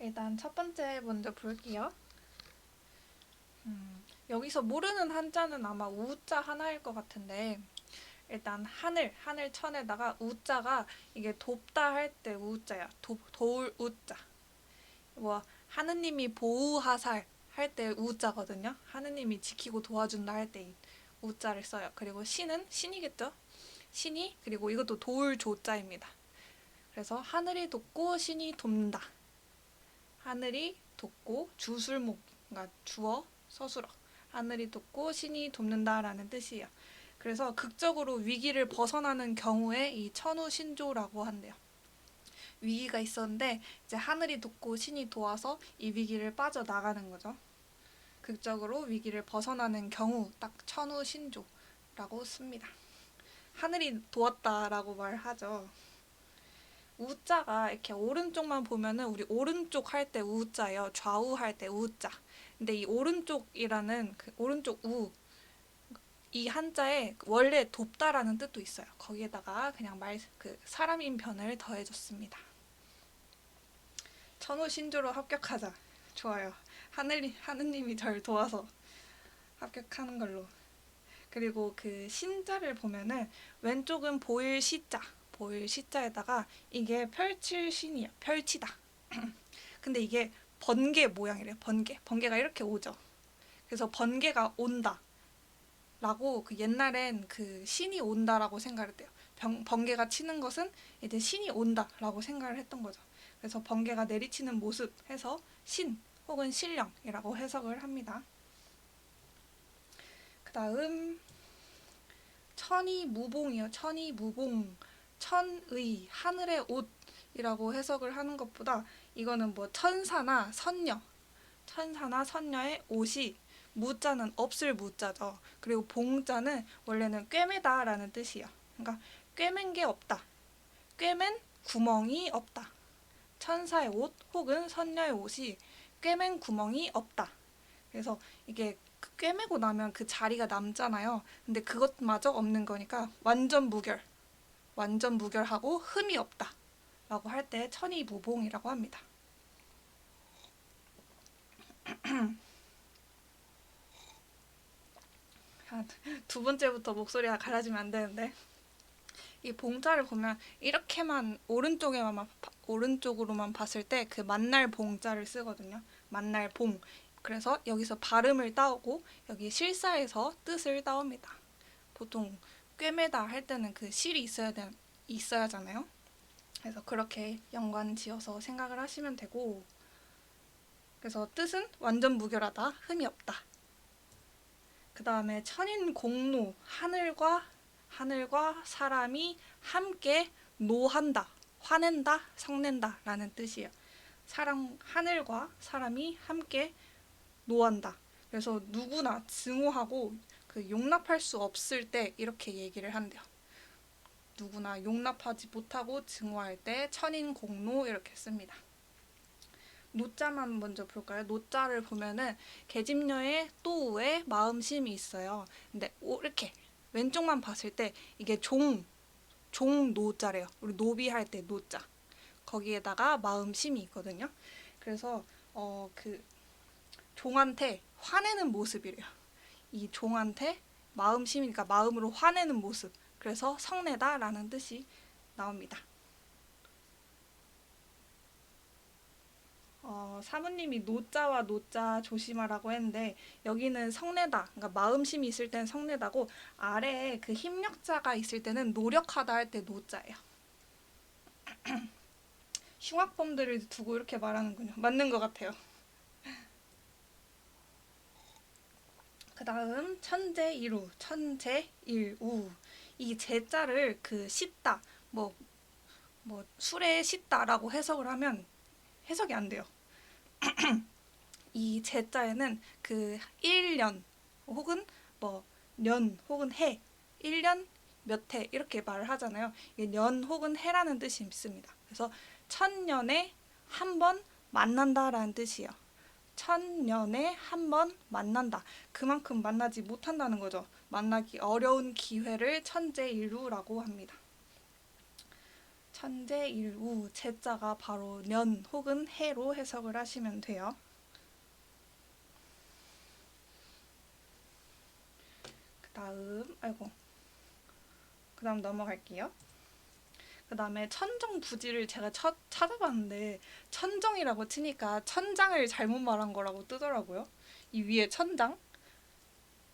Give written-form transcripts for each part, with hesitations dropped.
일단 첫 번째 먼저 볼게요. 여기서 모르는 한자는 아마 우자 하나일 것 같은데, 일단 하늘 천에다가 우자가 이게 돕다 할 때 우자야. 도울 우자. 뭐 하느님이 보호하살 할 때 우자거든요. 하느님이 지키고 도와준다 할 때 우자를 써요. 그리고 신은 신이겠죠? 신이, 그리고 이것도 도울 조자입니다. 그래서 하늘이 돕고 신이 돕는다. 하늘이 돕고 주술목, 그러니까 주어 서술어. 하늘이 돕고 신이 돕는다라는 뜻이에요. 그래서 극적으로 위기를 벗어나는 경우에 이 천우신조라고 한대요. 위기가 있었는데 이제 하늘이 돕고 신이 도와서 이 위기를 빠져나가는 거죠. 극적으로 위기를 벗어나는 경우 딱 천우신조라고 씁니다. 하늘이 도왔다라고 말하죠. 우자가 이렇게 오른쪽만 보면은 우리 오른쪽 할 때 우자예요. 좌우 할 때 우자. 근데 이 오른쪽이라는 그 오른쪽 이 한자에 원래 돕다라는 뜻도 있어요. 거기에다가 그냥 사람인 편을 더해줬습니다. 천우신조로 합격하자. 좋아요. 하느님이 절 도와서 합격하는 걸로. 그리고 그 신자를 보면은 왼쪽은 보일 시자에다가 이게 펼칠 신이야. 펼치다. 근데 이게 번개 모양이래요. 번개가 이렇게 오죠. 그래서 번개가 온다 라고 그 옛날엔 그 신이 온다라고 생각을 했대요. 번개가 치는 것은 이제 신이 온다라고 생각을 했던 거죠. 그래서 번개가 내리치는 모습 해서 신 혹은 신령이라고 해석을 합니다. 그 다음 천이무봉이요. 천이무봉, 천의, 하늘의 옷이라고 해석을 하는 것보다 이거는 뭐 천사나 선녀의 옷이, 무자는 없을 무자죠. 그리고 봉자는 원래는 꿰매다라는 뜻이에요. 그러니까 꿰맨 게 없다. 꿰맨 구멍이 없다. 천사의 옷 혹은 선녀의 옷이 꿰맨 구멍이 없다. 그래서 이게 꿰매고 나면 그 자리가 남잖아요. 근데 그것마저 없는 거니까 완전 무결하고 흠이 없다 라고 할 때 천이무봉이라고 합니다. 두 번째부터 목소리가 갈라지면 안 되는데, 이 봉자를 보면 이렇게만 오른쪽으로만 봤을 때 그 만날 봉자를 쓰거든요. 만날 봉. 그래서 여기서 발음을 따오고 여기 실사에서 뜻을 따옵니다. 보통 꿰매다 할 때는 그 실이 있어야잖아요. 그래서 그렇게 연관 지어서 생각을 하시면 되고, 그래서 뜻은 완전 무결하다, 흠이 없다. 그 다음에 천인공노, 하늘과 사람이 함께 노한다, 화낸다, 성낸다 라는 뜻이에요. 하늘과 사람이 함께 노한다. 그래서 누구나 증오하고 그 용납할 수 없을 때 이렇게 얘기를 한대요. 누구나 용납하지 못하고 증오할 때 천인공노 이렇게 씁니다. 노자만 먼저 볼까요? 노자를 보면은 계집녀의 또우에 마음심이 있어요. 근데 이렇게 왼쪽만 봤을 때 이게 종노자래요. 우리 노비할 때 노자. 거기에다가 마음심이 있거든요. 그래서 그 종한테 화내는 모습이래요. 이 종한테 마음심이니까 마음으로 화내는 모습. 그래서 성내다라는 뜻이 나옵니다. 사모님이 노자와 노자 조심하라고 했는데 여기는 성내다, 그러니까 마음심이 있을 때는 성내다고, 아래에 그 힘력자가 있을 때는 노력하다 할 때 노자예요. 흉악범들을 두고 이렇게 말하는군요. 맞는 것 같아요. 그 다음 천재일우, 이 제자를 그 씻다, 뭐 술에 씻다라고 해석을 하면 해석이 안 돼요. 이 제자에는 그 1년 혹은 뭐 년 혹은 해, 1년 몇 해 이렇게 말을 하잖아요. 이게 년 혹은 해라는 뜻이 있습니다. 그래서 천년에 한 번 만난다라는 뜻이에요. 천년에 한 번 만난다. 그만큼 만나지 못한다는 거죠. 만나기 어려운 기회를 천재일우라고 합니다. 천재일우, 제자가 바로 년 혹은 해로 해석을 하시면 돼요. 그 다음 넘어갈게요. 그 다음에 천정부지를 제가 찾아봤는데 천정이라고 치니까 천장을 잘못 말한 거라고 뜨더라고요. 이 위에 천장?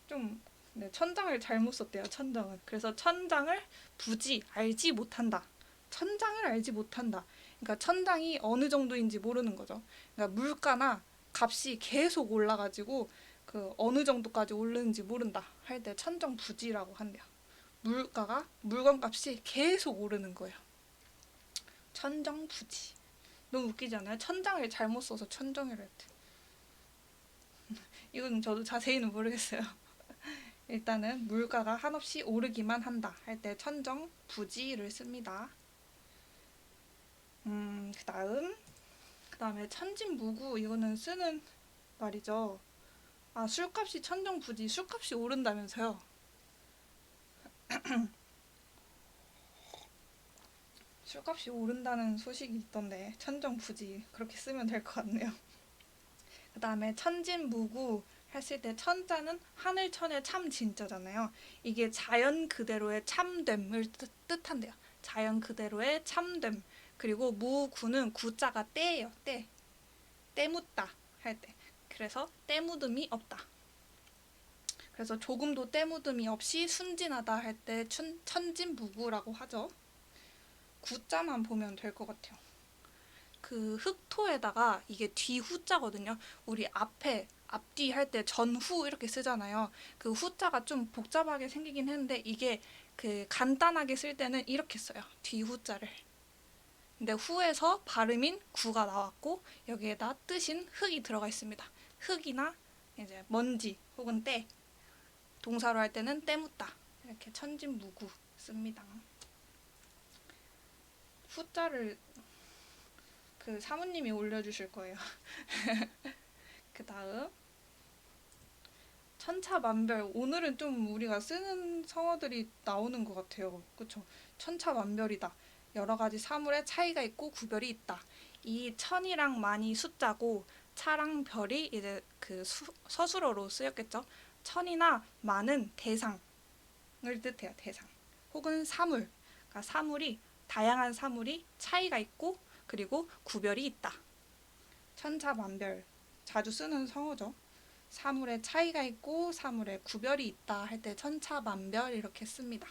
좀 네, 천장을 잘못 썼대요. 천정은. 그래서 천장을 부지 알지 못한다. 천장을 알지 못한다. 그러니까 천장이 어느 정도인지 모르는 거죠. 그러니까 물가나 값이 계속 올라가지고 그 어느 정도까지 오르는지 모른다 할 때 천정부지라고 한대요. 물가가 물건값이 계속 오르는 거예요. 천정부지. 너무 웃기지 않아요? 천장을 잘못 써서 천정이라 했대. 이건 저도 자세히는 모르겠어요. 일단은 물가가 한없이 오르기만 한다 할 때 천정부지를 씁니다. 그 다음에 천진무구, 이거는 쓰는 말이죠. 아, 술값이 천정부지, 술값이 오른다면서요. 술값이 오른다는 소식이 있던데 천정부지 그렇게 쓰면 될 것 같네요. 그 다음에 천진무구 했을 때 천자는 하늘천의 참 진짜잖아요. 이게 자연 그대로의 참됨을 뜻한대요. 자연 그대로의 참됨. 그리고 무구는 구자가 때예요. 때. 때묻다 할 때. 그래서 때묻음이 없다. 그래서 조금도 때묻음이 없이 순진하다 할 때 천진무구라고 하죠. 구자만 보면 될 것 같아요. 그 흑토에다가 이게 뒤후자거든요. 우리 앞뒤 할 때 전후 이렇게 쓰잖아요. 그 후자가 좀 복잡하게 생기긴 했는데 이게 그 간단하게 쓸 때는 이렇게 써요. 뒤후자를. 근데 후에서 발음인 구가 나왔고 여기에다 뜻인 흙이 들어가 있습니다. 흙이나 이제 먼지 혹은 때, 동사로 할 때는 때묻다 이렇게 천진무구 씁니다. 후자를 그 사모님이 올려주실 거예요. 그 다음 천차만별. 오늘은 좀 우리가 쓰는 성어들이 나오는 것 같아요. 그쵸? 천차만별이다. 여러 가지 사물에 차이가 있고 구별이 있다. 이 천이랑 만이 숫자고 차랑 별이 이제 그 서술어로 쓰였겠죠. 천이나 만은 대상을 뜻해요. 대상. 혹은 사물. 그러니까 다양한 사물이 차이가 있고 그리고 구별이 있다. 천차만별. 자주 쓰는 성어죠. 사물에 차이가 있고 사물에 구별이 있다 할 때 천차만별 이렇게 씁니다.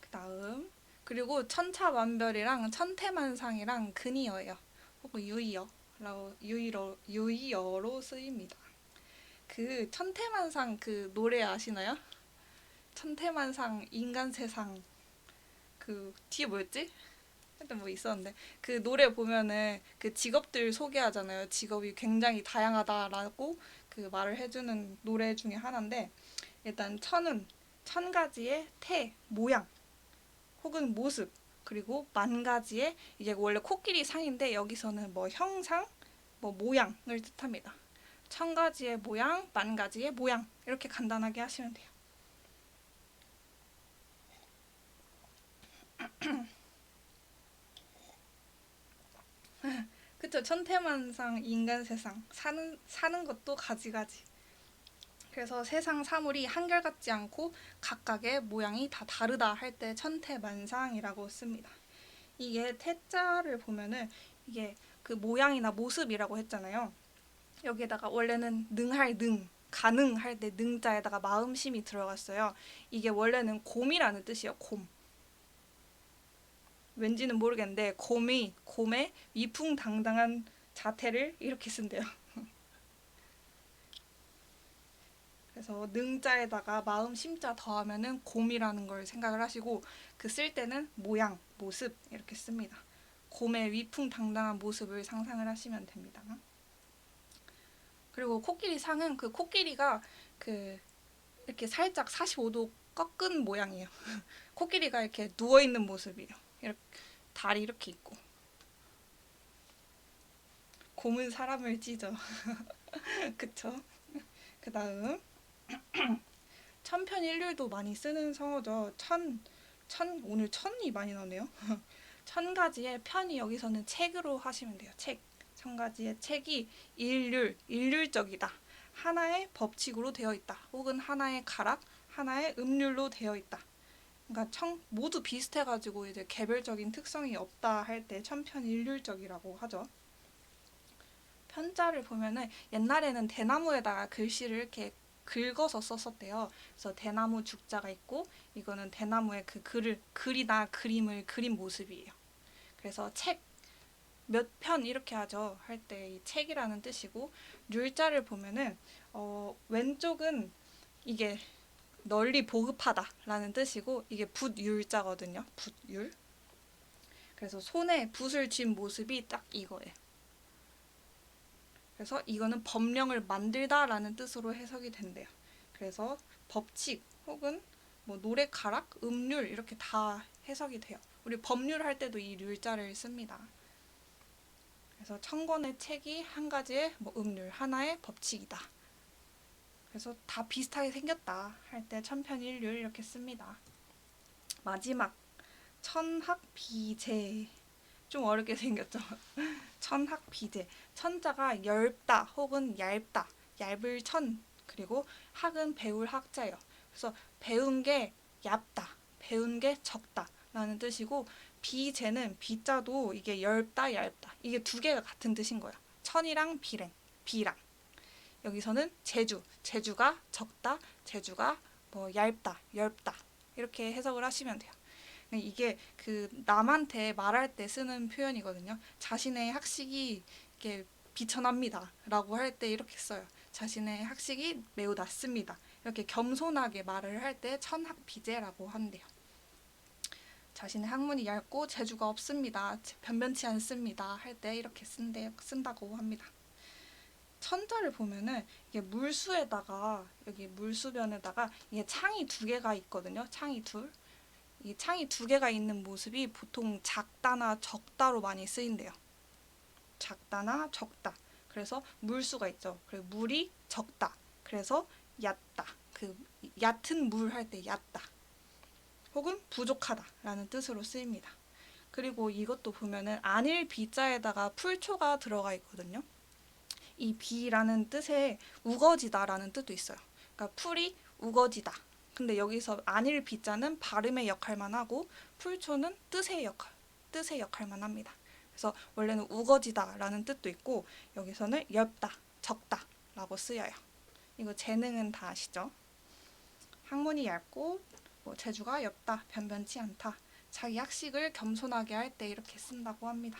그 다음 그리고 천차만별이랑 천태만상이랑 근이어예요. 혹은 유의어로 쓰입니다. 그 천태만상 그 노래 아시나요? 천태만상 인간세상 그 뒤에 뭐였지? 하여튼 뭐 있었는데 그 노래 보면은 그 직업들 소개하잖아요. 직업이 굉장히 다양하다라고 그 말을 해주는 노래 중에 하나인데 일단 천은 천 가지의 모양 혹은 모습 그리고 만 가지의 이제 원래 코끼리 상인데 여기서는 뭐 형상, 뭐 모양을 뜻합니다. 천 가지의 모양, 만 가지의 모양 이렇게 간단하게 하시면 돼요. 그쵸. 천태만상 인간세상 사는 것도 가지가지. 그래서 세상 사물이 한결같지 않고 각각의 모양이 다 다르다 할 때 천태만상이라고 씁니다. 이게 태자를 보면은 이게 그 모양이나 모습이라고 했잖아요. 여기에다가 원래는 능할 능, 가능할 때 능자에다가 마음심이 들어갔어요. 이게 원래는 곰이라는 뜻이에요. 곰. 왠지는 모르겠는데 곰의 위풍당당한 자태를 이렇게 쓴대요. 그래서 능자에다가 마음 심자 더하면은 곰이라는 걸 생각을 하시고 그 쓸 때는 모양, 모습 이렇게 씁니다. 곰의 위풍당당한 모습을 상상을 하시면 됩니다. 그리고 코끼리 상은 그 코끼리가 그 이렇게 살짝 45도 꺾은 모양이에요. 코끼리가 이렇게 누워 있는 모습이에요. 이렇게 다리 이렇게 있고. 곰은 사람을 찢어. 그쵸? 그 다음 천편일률도 많이 쓰는 성어죠. 오늘 천이 많이 나오네요. 천 가지의 편이 여기서는 책으로 하시면 돼요. 책. 천 가지의 책이 일률적이다. 하나의 법칙으로 되어 있다. 혹은 하나의 가락, 하나의 음률로 되어 있다. 그러니까 모두 비슷해가지고 이제 개별적인 특성이 없다 할 때 천편일률적이라고 하죠. 편자를 보면은 옛날에는 대나무에다가 글씨를 이렇게 긁어서 썼었대요. 그래서 대나무 죽자가 있고 이거는 대나무의 그 글이나 그림을 그린 모습이에요. 그래서 책 몇 편 이렇게 하죠. 할 때 이 책이라는 뜻이고 률자를 보면은 왼쪽은 이게 널리 보급하다라는 뜻이고 이게 붓율자거든요. 붓율. 그래서 손에 붓을 쥔 모습이 딱 이거예요. 그래서 이거는 법령을 만들다라는 뜻으로 해석이 된대요. 그래서 법칙 혹은 뭐 노래가락, 음률 이렇게 다 해석이 돼요. 우리 법률 할 때도 이 률자를 씁니다. 그래서 천 권의 책이 한 가지의 뭐 음률, 하나의 법칙이다. 그래서 다 비슷하게 생겼다 할 때 천편일률 이렇게 씁니다. 마지막 천학비제 좀 어렵게 생겼죠. 천학비제 천자가 엷다 혹은 얇다 얇을 천 그리고 학은 배울 학자예요. 그래서 배운 게 얇다 배운 게 적다 라는 뜻이고 비제는 비자도 이게 엷다 얇다 이게 두 개가 같은 뜻인 거예요. 천이랑 비랑 여기서는 제주가 적다 제주가 뭐 얇다 엷다 이렇게 해석을 하시면 돼요. 이게 그 남한테 말할 때 쓰는 표현이거든요. 자신의 학식이 이렇게 비천합니다 라고 할 때 이렇게 써요. 자신의 학식이 매우 낮습니다. 이렇게 겸손하게 말을 할 때 천학비제라고 한대요. 자신의 학문이 얇고 재주가 없습니다. 변변치 않습니다. 할 때 이렇게 쓴다고 합니다. 천자를 보면은 이게 물수에다가 여기 물수변에다가 이게 창이 두 개가 있거든요. 이 창이 두 개가 있는 모습이 보통 작다나 적다로 많이 쓰인대요. 작다나 적다. 그래서 물수가 있죠. 그리고 물이 적다. 그래서 얕다. 그 얕은 물 할 때 얕다. 혹은 부족하다라는 뜻으로 쓰입니다. 그리고 이것도 보면은 안일 비자에다가 풀초가 들어가 있거든요. 이 비라는 뜻에 우거지다라는 뜻도 있어요. 그러니까 풀이 우거지다. 근데 여기서 안일 비자는 발음의 역할만 하고 풀초는 뜻의 역할만 합니다. 그래서 원래는 우거지다라는 뜻도 있고 여기서는 엷다, 적다라고 쓰여요. 이거 재능은 다 아시죠? 학문이 얇고 뭐 재주가 엷다, 변변치 않다. 자기 학식을 겸손하게 할 때 이렇게 쓴다고 합니다.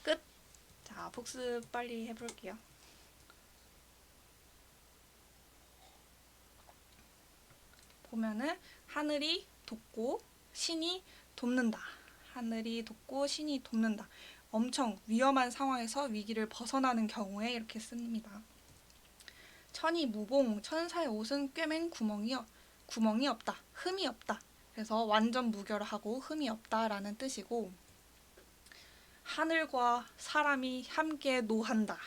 끝. 자, 복습 빨리 해볼게요. 보면은 하늘이 돕고 신이 돕는다. 하늘이 돕고 신이 돕는다. 엄청 위험한 상황에서 위기를 벗어나는 경우에 이렇게 씁니다. 천이 무봉, 천사의 옷은 꿰맨 구멍이 없다, 흠이 없다. 그래서 완전 무결하고 흠이 없다라는 뜻이고 하늘과 사람이 함께 노한다.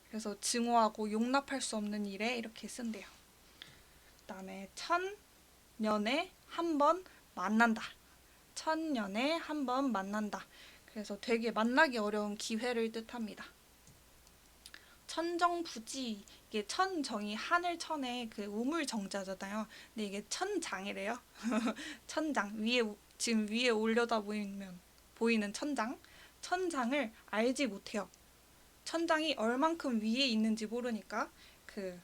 그래서 증오하고 용납할 수 없는 일에 이렇게 쓴대요. 그 다음에 천년에 한 번 만난다. 천년에 한 번 만난다. 그래서 되게 만나기 어려운 기회를 뜻합니다. 천정부지 이게 천정이 하늘천의 그 우물정자잖아요. 근데 이게 천장이래요. 천장 지금 위에 올려다 보이는 천장을 알지 못해요. 천장이 얼만큼 위에 있는지 모르니까 그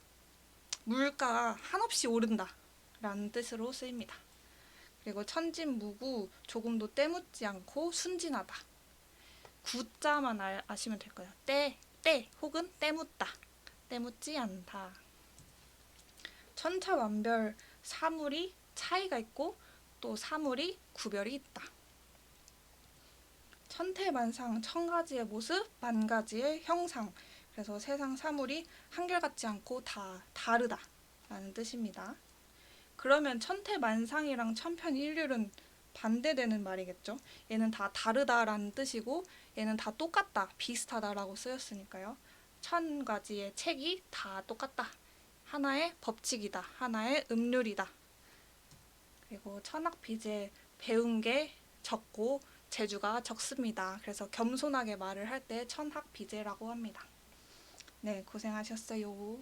물가가 한없이 오른다라는 뜻으로 쓰입니다. 그리고 천진무구 조금도 때묻지 않고 순진하다. 구자만 아시면 될 거예요. 때 혹은 때묻다. 때묻지 않다. 천차만별 사물이 차이가 있고 또 사물이 구별이 있다. 천태만상 천가지의 모습 만가지의 형상. 그래서 세상 사물이 한결같지 않고 다 다르다라는 뜻입니다. 그러면 천태만상이랑 천편일률은 반대되는 말이겠죠. 얘는 다 다르다라는 뜻이고 얘는 다 똑같다, 비슷하다라고 쓰였으니까요. 천 가지의 책이 다 똑같다. 하나의 법칙이다. 하나의 음률이다. 그리고 천학비제 배운 게 적고 재주가 적습니다. 그래서 겸손하게 말을 할 때 천학비제라고 합니다. 네, 고생하셨어요.